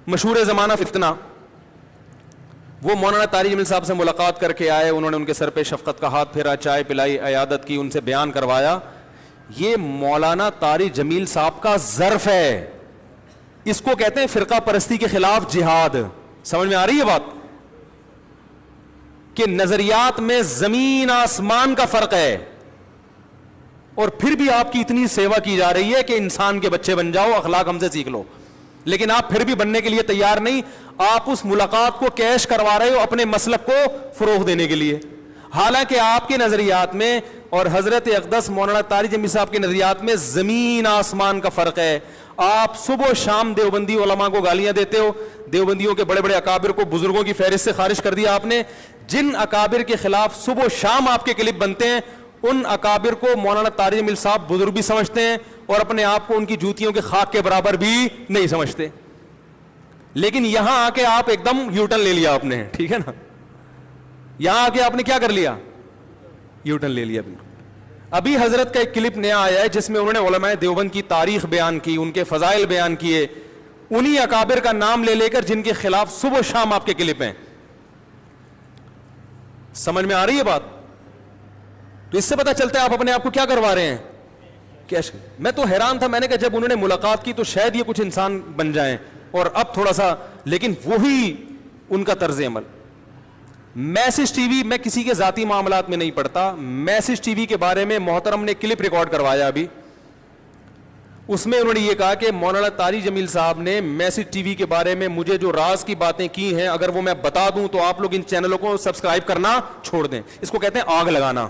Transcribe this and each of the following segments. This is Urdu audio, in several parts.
مشہور زمانہ فتنہ. وہ مولانا طاری جمیل صاحب سے ملاقات کر کے آئے, انہوں نے ان کے سر پہ شفقت کا ہاتھ پھیرا, چائے پلائی, عیادت کی, ان سے بیان کروایا. یہ مولانا طاری جمیل صاحب کا ظرف ہے, اس کو کہتے ہیں فرقہ پرستی کے خلاف جہاد. سمجھ میں آ رہی ہے بات کہ نظریات میں زمین آسمان کا فرق ہے, اور پھر بھی آپ کی اتنی سیوا کی جا رہی ہے کہ انسان کے بچے بن جاؤ, اخلاق ہم سے سیکھ لو, لیکن آپ پھر بھی بننے کے لیے تیار نہیں. آپ اس ملاقات کو کیش کروا رہے ہو اپنے مسلک کو فروغ دینے کے لیے, حالانکہ آپ کے نظریات میں اور حضرت اقدس مولانا طاری جمیل صاحب کے نظریات میں زمین آسمان کا فرق ہے. آپ صبح و شام دیوبندی علماء کو گالیاں دیتے ہو, دیوبندیوں کے بڑے بڑے اکابر کو بزرگوں کی فہرست سے خارج کر دیا آپ نے. جن اکابر کے خلاف صبح و شام آپ کے کلپ بنتے ہیں, ان اکابر کو مولانا طاری جمیل صاحب بزرگ بھی سمجھتے ہیں اور اپنے آپ کو ان کی جوتیوں کے خاک کے برابر بھی نہیں سمجھتے. لیکن یہاں آ کے آپ ایک دم یوٹن لے لیا آپ نے, ٹھیک ہے نا, یہاں آ کے آپ نے کیا کر لیا, یوٹن لے لیا. ابھی حضرت کا ایک کلپ نیا آیا ہے جس میں انہوں نے علماء دیوبند کی تاریخ بیان کی, ان کے فضائل بیان کیے, انہی اکابر کا نام لے لے کر جن کے خلاف صبح و شام آپ کے کلپ ہیں. سمجھ میں آ رہی ہے بات؟ تو اس سے پتہ چلتا ہے آپ اپنے آپ کو کیا کروا رہے ہیں. میں تو حیران تھا, میں نے کہا جب انہوں نے ملاقات کی تو شاید یہ کچھ انسان بن جائیں, اور اب تھوڑا سا, لیکن وہی ان کا طرز عمل. میسج ٹی وی, میں کسی کے ذاتی معاملات میں نہیں پڑتا, میسج ٹی وی کے بارے میں محترم نے کلپ ریکارڈ کروایا ابھی, اس میں انہوں نے یہ کہا کہ مولانا طاری جمیل صاحب نے میسج ٹی وی کے بارے میں مجھے جو راز کی باتیں کی ہیں اگر وہ میں بتا دوں تو آپ لوگ ان چینلوں کو سبسکرائب کرنا چھوڑ دیں. اس کو کہتے ہیں آگ لگانا.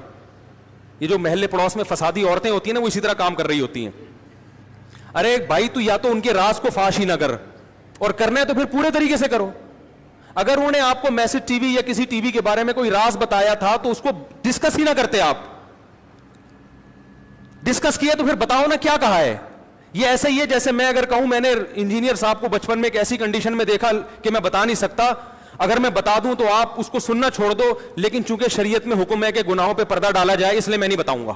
یہ جو محلے پڑوس میں فسادی عورتیں ہوتی ہیں نا, وہ اسی طرح کام کر رہی ہوتی ہیں. ارے بھائی تو یا تو ان کے راز کو فاش ہی نہ کر, اور کرنا ہے تو پھر پورے طریقے سے کرو. اگر انہوں نے آپ کو میسج ٹی وی یا کسی ٹی وی کے بارے میں کوئی راز بتایا تھا تو اس کو ڈسکس ہی نہ کرتے. آپ ڈسکس کیا تو پھر بتاؤ نا کیا کہا ہے. یہ ایسا ہی ہے جیسے میں اگر کہوں میں نے انجینئر صاحب کو بچپن میں ایک ایسی کنڈیشن میں دیکھا کہ میں بتا نہیں سکتا, اگر میں بتا دوں تو آپ اس کو سننا چھوڑ دو, لیکن چونکہ شریعت میں حکم ہے کہ گناہوں پہ پردہ ڈالا جائے اس لیے میں نہیں بتاؤں گا.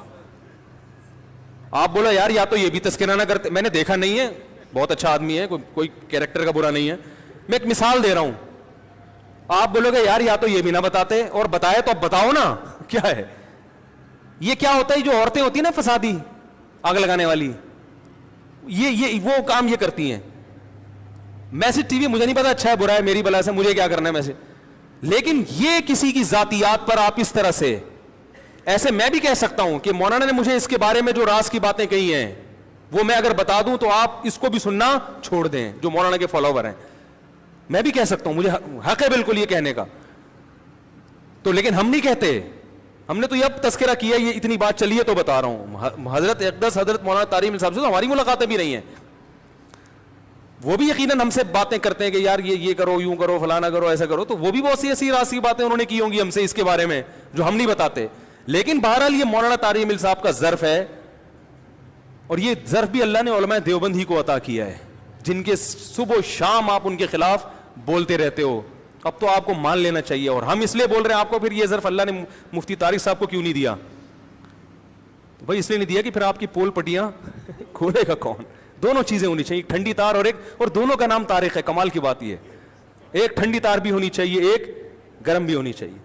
آپ بولا یار یا تو یہ بھی تذکرہ نہ کرتے, میں نے دیکھا نہیں ہے, بہت اچھا آدمی ہے, کوئی کیریکٹر کا برا نہیں ہے, میں ایک مثال دے رہا ہوں. آپ بولو گے یار یا تو یہ بھی نہ بتاتے, اور بتائے تو اب بتاؤ نا کیا ہے. یہ کیا ہوتا ہے, جو عورتیں ہوتی ہیں نا فسادی آگ لگانے والی, یہ وہ کام یہ کرتی ہیں. میسج ٹی وی مجھے نہیں پتا اچھا ہے برا ہے, میری بلا سے مجھے کیا کرنا ہے میسج, لیکن یہ کسی کی ذاتیات پر آپ اس طرح سے, ایسے میں بھی کہہ سکتا ہوں کہ مولانا نے مجھے اس کے بارے میں جو راز کی باتیں کہی ہیں وہ میں اگر بتا دوں تو آپ اس کو بھی سننا چھوڑ دیں جو مولانا کے فالوور ہیں. میں بھی کہہ سکتا ہوں, مجھے حق ہے بالکل یہ کہنے کا, تو لیکن ہم نہیں کہتے. ہم نے تو یہ اب تذکرہ کیا, یہ اتنی بات چلی ہے تو بتا رہا ہوں. حضرت اقدس حضرت مولانا طاری جمیل صاحب سے تو ہماری ملاقاتیں بھی نہیں ہیں, وہ بھی یقیناً ہم سے باتیں کرتے ہیں کہ یار یہ کرو, یوں کرو, فلانا کرو, ایسا کرو, تو وہ بھی بہت سی ایسی راز کی باتیں انہوں نے کی ہوں گی ہم سے اس کے بارے میں جو ہم نہیں بتاتے. لیکن بہرحال یہ مولانا طاری جمیل صاحب کا ظرف ہے, اور یہ ظرف بھی اللہ نے علماء دیوبند ہی کو عطا کیا ہے جن کے صبح و شام آپ ان کے خلاف بولتے رہتے ہو. اب تو آپ کو مان لینا چاہیے, اور ہم اس لیے بول رہے ہیں آپ کو, پھر یہ ظرف اللہ نے مفتی طارق صاحب کو کیوں نہیں دیا؟ تو بھائی اس لیے نہیں دیا کہ پھر آپ کی پول پٹیاں کھولے گا کون. دونوں چیزیں ہونی چاہیے, ایک ٹھنڈی تار اور دونوں کا نام طارق ہے. کمال کی بات یہ, ایک ٹھنڈی تار بھی ہونی چاہیے, ایک گرم بھی ہونی چاہیے.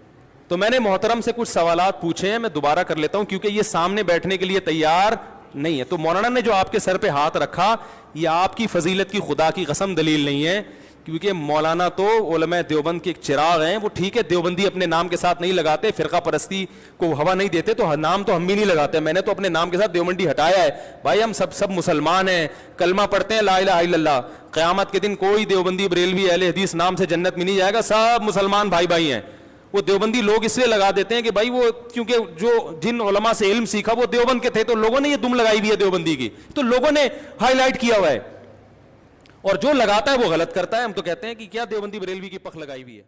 تو میں نے محترم سے کچھ سوالات پوچھے ہیں, میں دوبارہ کر لیتا ہوں کیونکہ یہ سامنے بیٹھنے کے لیے تیار نہیں ہے. تو مولانا نے جو آپ کے سر پہ ہاتھ رکھا, یہ آپ کی فضیلت کی خدا کی قسم دلیل نہیں ہے, کیونکہ مولانا تو علماء دیوبند کے ایک چراغ ہیں. وہ ٹھیک ہے دیوبندی اپنے نام کے ساتھ نہیں لگاتے, فرقہ پرستی کو ہوا نہیں دیتے, تو نام تو ہم بھی نہیں لگاتے. میں نے تو اپنے نام کے ساتھ دیوبندی ہٹایا ہے. بھائی ہم سب مسلمان ہیں, کلمہ پڑھتے ہیں لا الہ الا اللہ. قیامت کے دن کوئی دیوبندی بریلوی اہل حدیث نام سے جنت میں نہیں جائے گا, سب مسلمان بھائی بھائی ہیں. وہ دیوبندی لوگ اس لیے لگا دیتے ہیں کہ بھائی وہ کیونکہ جو جن علماء سے علم سیکھا وہ دیوبند کے تھے, تو لوگوں نے یہ دم لگائی ہوئی ہے دیوبندی کی, تو لوگوں نے ہائی لائٹ کیا ہوا ہے, اور جو لگاتا ہے وہ غلط کرتا ہے. ہم تو کہتے ہیں کہ کیا دیوبندی بریلوی کی پخ لگائی ہوئی ہے.